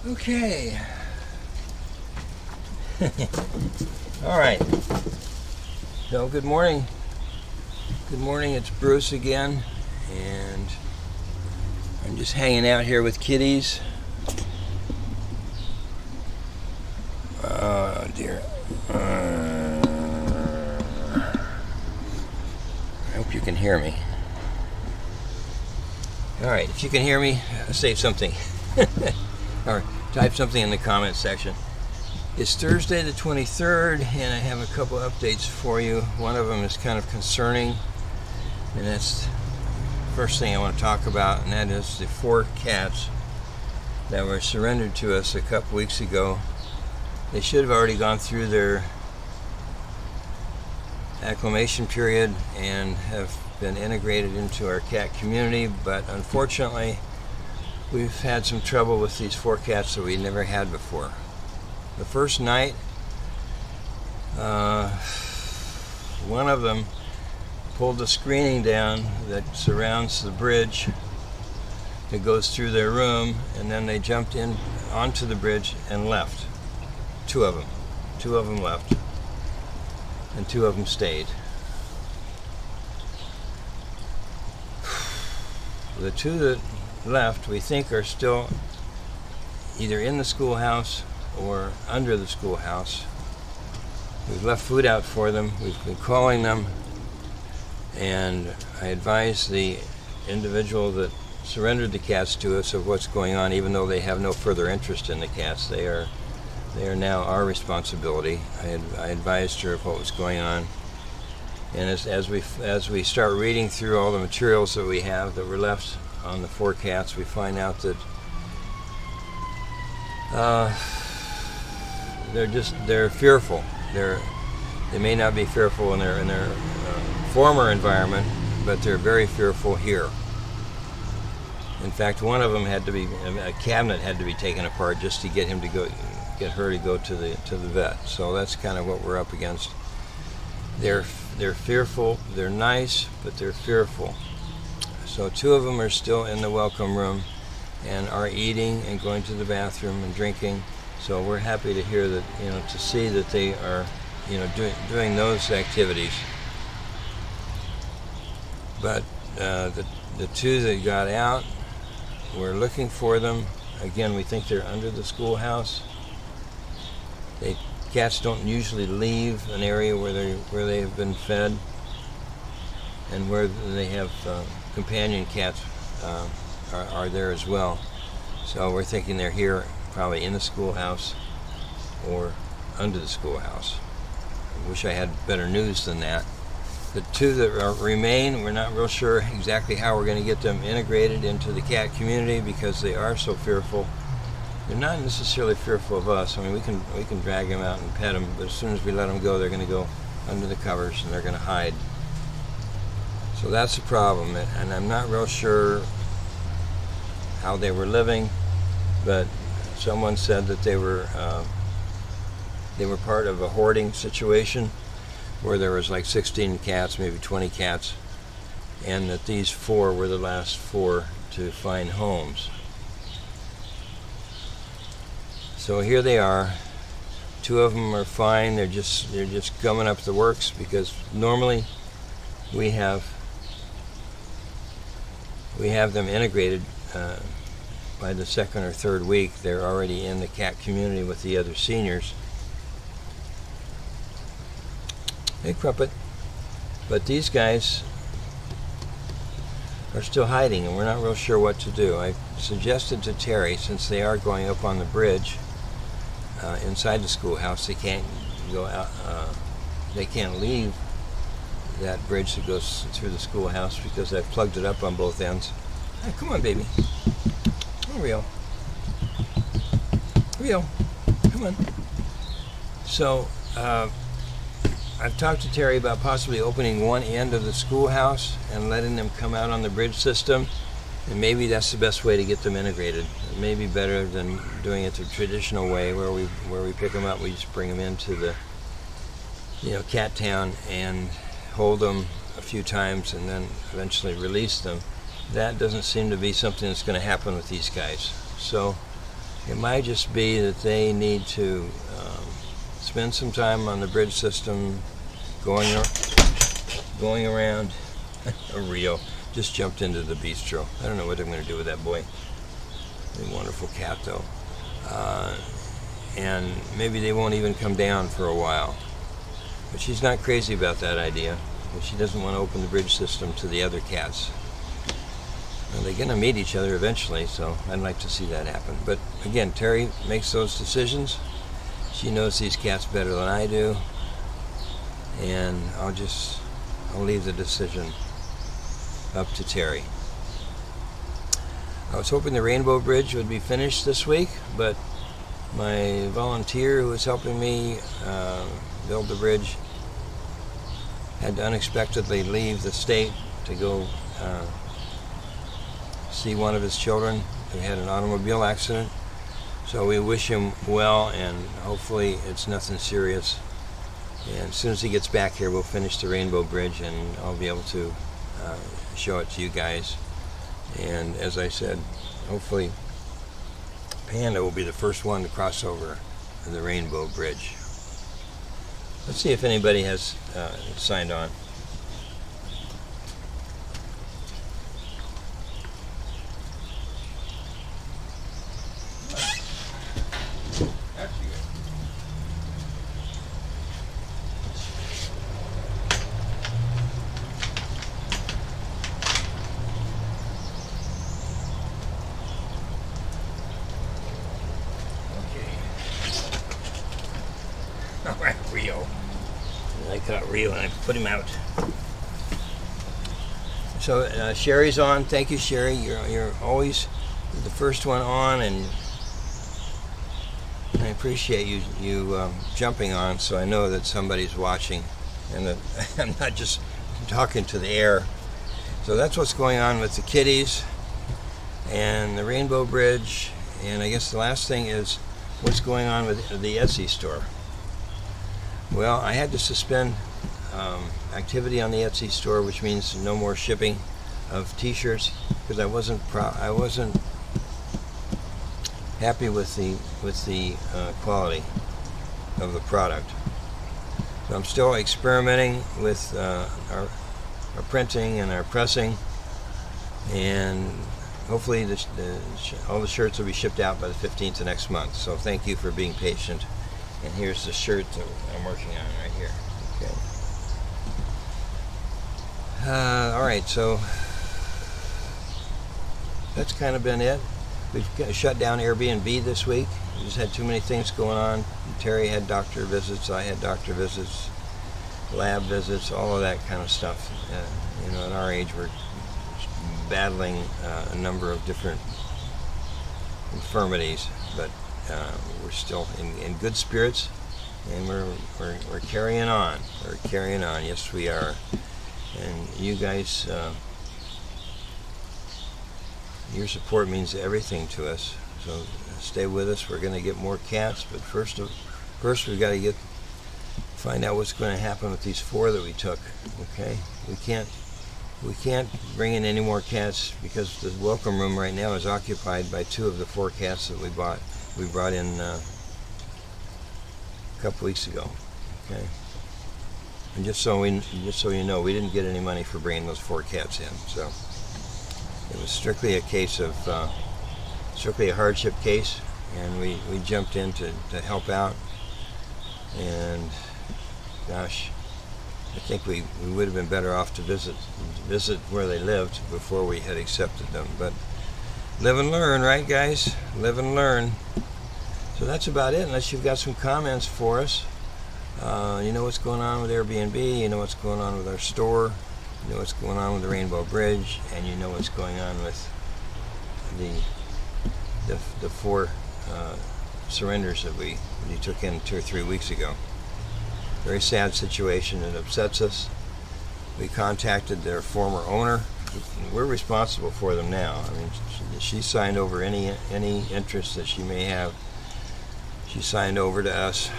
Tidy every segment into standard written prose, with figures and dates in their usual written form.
Okay. All right. So good morning. Good morning. It's Bruce again, and I'm just hanging out here with kitties. Oh dear. I hope you can hear me. All right. If you can hear me, say something. Or type something in the comments section. It's Thursday the 23rd, and I have a couple updates for you. One of them is kind of concerning, and that's the first thing I want to talk about, and that is the 4 cats that were surrendered to us a couple weeks ago. They should have already gone through their acclimation period and have been integrated into our cat community, but unfortunately we've had some trouble with these 4 cats that we never had before. The first night, one of them pulled the screening down that surrounds the bridge that goes through their room, and then they jumped in onto the bridge and left. 2 of them. 2 of them left, and 2 of them stayed. The 2 that left, we think, are still either in the schoolhouse or under the schoolhouse. We've left food out for them. We've been calling them, and I advised the individual that surrendered the cats to us of what's going on, even though they have no further interest in the cats. They are now our responsibility. I advised her of what was going on, and as we start reading through all the materials that we have that were left on the 4 cats, we find out that they're fearful. They may not be fearful in their former environment, but they're very fearful here. In fact, one of them a cabinet had to be taken apart just to get her to go to the vet. So that's kind of what we're up against. They're fearful. They're nice, but they're fearful. So 2 of them are still in the welcome room and are eating and going to the bathroom and drinking. So we're happy to hear that, to see that they are, doing those activities. But the 2 that got out, we're looking for them. Again, we think they're under the schoolhouse. Cats don't usually leave an area where they have been fed, and where they have companion cats are there as well. So we're thinking they're here, probably in the schoolhouse or under the schoolhouse. I wish I had better news than that. The 2 that remain, we're not real sure exactly how we're going to get them integrated into the cat community because they are so fearful. They're not necessarily fearful of us. I mean, we can drag them out and pet them, but as soon as we let them go, they're going to go under the covers and they're going to hide. So that's the problem, and I'm not real sure how they were living, but someone said that they were part of a hoarding situation where there was like 16 cats, maybe 20 cats, and that these 4 were the last 4 to find homes. So here they are. 2 of them are fine. They're just gumming up the works because normally we have them integrated by the 2nd or 3rd week. They're already in the cat community with the other seniors. Hey, Crumpet. But these guys are still hiding, and we're not real sure what to do. I suggested to Terry, since they are going up on the bridge inside the schoolhouse, they can't go out. They can't leave that bridge that goes through the schoolhouse because I've plugged it up on both ends. Hey, come on, baby. Oh, Rio. Rio, come on. So I've talked to Terry about possibly opening one end of the schoolhouse and letting them come out on the bridge system, and maybe that's the best way to get them integrated. It may be better than doing it the traditional way where we pick them up, we just bring them into the cat town and hold them a few times and then eventually release them. That doesn't seem to be something that's going to happen with these guys. So It might just be that they need to spend some time on the bridge system, going around. Rio just jumped into the bistro. I don't know what I'm going to do with that boy. A wonderful cat, though. And maybe they won't even come down for a while. But she's not crazy about that idea. And she doesn't want to open the bridge system to the other cats. Well, they're going to meet each other eventually, so I'd like to see that happen. But again, Terry makes those decisions. She knows these cats better than I do. And I'll leave the decision up to Terry. I was hoping the Rainbow Bridge would be finished this week, but my volunteer who was helping me build the bridge had to unexpectedly leave the state to go see one of his children who had an automobile accident. So we wish him well, and hopefully it's nothing serious. And as soon as he gets back here, we'll finish the Rainbow Bridge, and I'll be able to show it to you guys. And as I said, hopefully Panda will be the first one to cross over the Rainbow Bridge. Let's see if anybody has signed on. Alright, Rio. I caught Rio and I put him out. So Sherry's on. Thank you, Sherry. You're always the first one on, and I appreciate you jumping on, so I know that somebody's watching and that I'm not just talking to the air. So that's what's going on with the kitties and the Rainbow Bridge, and I guess the last thing is what's going on with the Etsy store. Well, I had to suspend activity on the Etsy store, which means no more shipping of T-shirts, because I wasn't happy with the quality of the product. So I'm still experimenting with our printing and our pressing, and hopefully all the shirts will be shipped out by the 15th of next month. So thank you for being patient. And here's the shirt that I'm working on right here. Okay. All right, so that's kind of been it. We've shut down Airbnb this week. We just had too many things going on. Terry had doctor visits, I had doctor visits, lab visits, all of that kind of stuff. You know, at our age, we're battling a number of different infirmities, but we're still in good spirits, and we're carrying on. We're carrying on. Yes, we are. And you guys, your support means everything to us. So stay with us. We're going to get more cats, but first we've got to find out what's going to happen with these 4 that we took. Okay, we can't bring in any more cats because the welcome room right now is occupied by 2 of the 4 cats that we brought in a couple weeks ago. Okay, and just so you know, we didn't get any money for bringing those 4 cats in. So it was strictly a case of strictly a hardship case, and we jumped in to help out. And gosh, I think we would have been better off to visit where they lived before we had accepted them. But live and learn, right, guys? Live and learn. So that's about it, unless you've got some comments for us. You know what's going on with Airbnb, you know what's going on with our store, you know what's going on with the Rainbow Bridge, and you know what's going on with the 4 surrenders that we took in 2 or 3 weeks ago. Very sad situation. It upsets us. We contacted their former owner. We're responsible for them now. I mean, she signed over any interest that she may have. She signed over to us,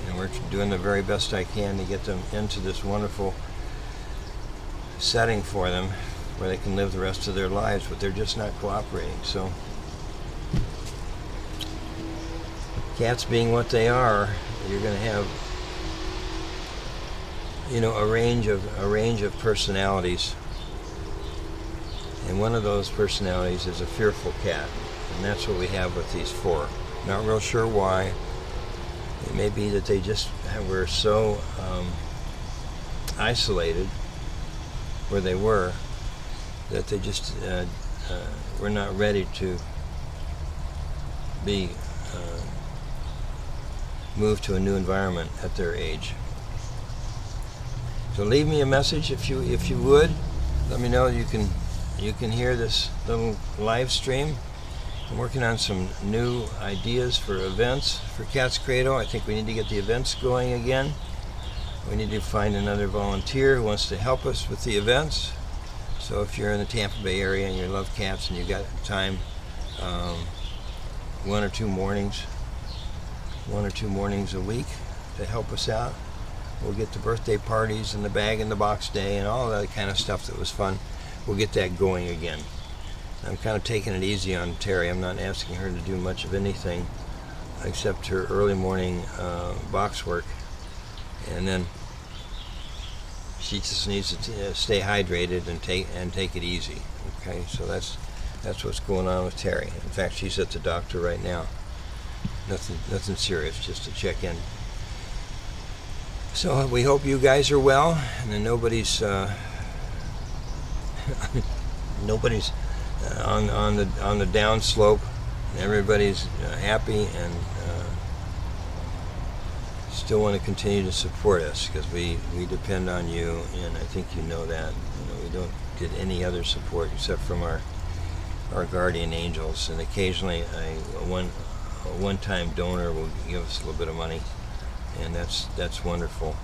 and we're doing the very best I can to get them into this wonderful setting for them where they can live the rest of their lives, but they're just not cooperating. So cats being what they are, you're going to have, a range of personalities. And one of those personalities is a fearful cat. And that's what we have with these 4. Not real sure why. It may be that they just were so isolated where they were that they just were not ready to be moved to a new environment at their age. So leave me a message if you would. Let me know you can hear this little live stream. I'm working on some new ideas for events for Cat's Cradle. I think we need to get the events going again. We need to find another volunteer who wants to help us with the events. So if you're in the Tampa Bay area and you love cats and you got time, 1 or 2 mornings a week to help us out. We'll get the birthday parties and the bag in the box day and all that kind of stuff that was fun. We'll get that going again. I'm kind of taking it easy on Terry. I'm not asking her to do much of anything except her early morning box work, and then she just needs to stay hydrated and take it easy. Okay, so that's what's going on with Terry. In fact, she's at the doctor right now. Nothing serious, just to check in. So we hope you guys are well, and then nobody's on the down slope. Everybody's happy and still want to continue to support us because we depend on you, and I think you know that. We don't get any other support except from our guardian angels, and occasionally a one-time donor will give us a little bit of money, and that's wonderful.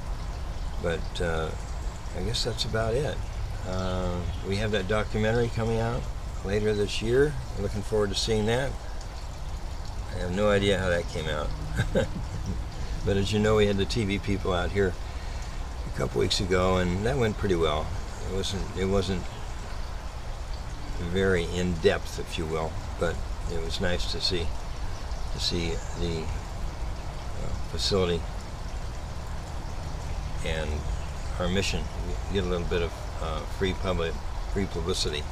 But I guess that's about it. We have that documentary coming out later this year. I'm looking forward to seeing that. I have no idea how that came out. But as you know, we had the TV people out here a couple weeks ago, and that went pretty well. It wasn't very in-depth, if you will, but it was nice to see the facility and our mission. We get a little bit of free publicity.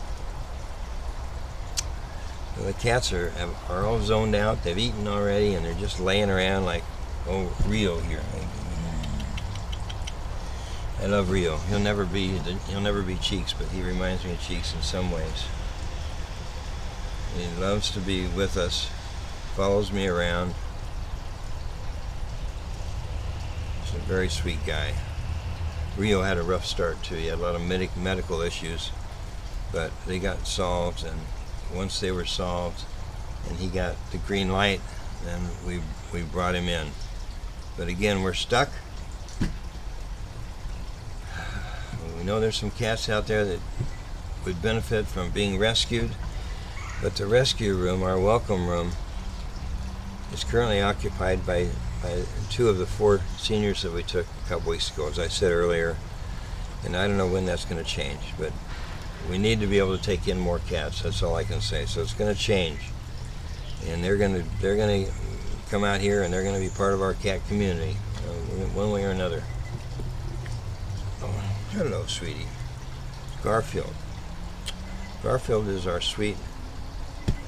The cats are all zoned out. They've eaten already, and they're just laying around like Rio here. I love Rio. He'll never be Cheeks, but he reminds me of Cheeks in some ways. He loves to be with us, follows me around. He's a very sweet guy. Rio had a rough start too. He had a lot of medical issues, but they got solved, and once they were solved and he got the green light, then we brought him in. But again, we're stuck. We know there's some cats out there that would benefit from being rescued, but the rescue room, our welcome room, is currently occupied by 2 of the 4 seniors that we took a couple weeks ago, as I said earlier, and I don't know when that's going to change, but we need to be able to take in more cats. That's all I can say. So it's going to change, and they're going to come out here, and they're going to be part of our cat community, one way or another. Oh, hello, sweetie. Garfield. Garfield is our sweet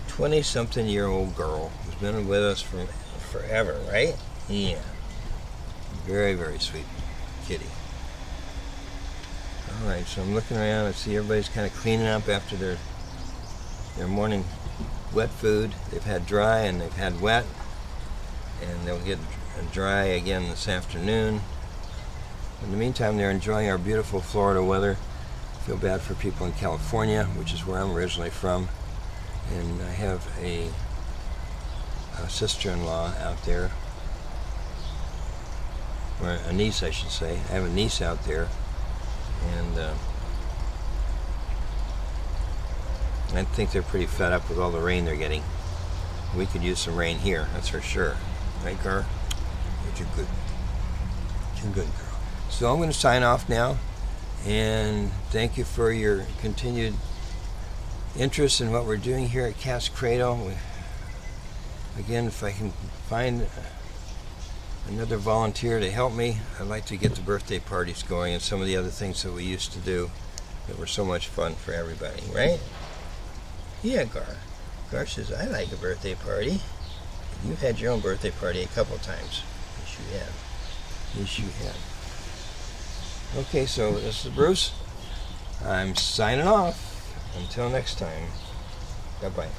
20-something-year-old girl who's been with us from forever, right? Yeah. Very, very sweet kitty. Alright, so I'm looking around. I see everybody's kind of cleaning up after their morning wet food. They've had dry and they've had wet, and they'll get dry again this afternoon. In the meantime, they're enjoying our beautiful Florida weather. I feel bad for people in California, which is where I'm originally from, and I have a sister-in-law out there, or a niece I should say. I have a niece out there, and I think they're pretty fed up with all the rain they're getting. We could use some rain here, that's for sure. Right, Gar? You're good girl. So I'm going to sign off now, and thank you for your continued interest in what we're doing here at Cat's Cradle. again, if I can find another volunteer to help me, I'd like to get the birthday parties going and some of the other things that we used to do that were so much fun for everybody, right? Yeah, Gar. Gar says, I like a birthday party. You've had your own birthday party a couple times. Yes, you have. Yes, you have. Okay, so this is Bruce. I'm signing off. Until next time. Bye-bye.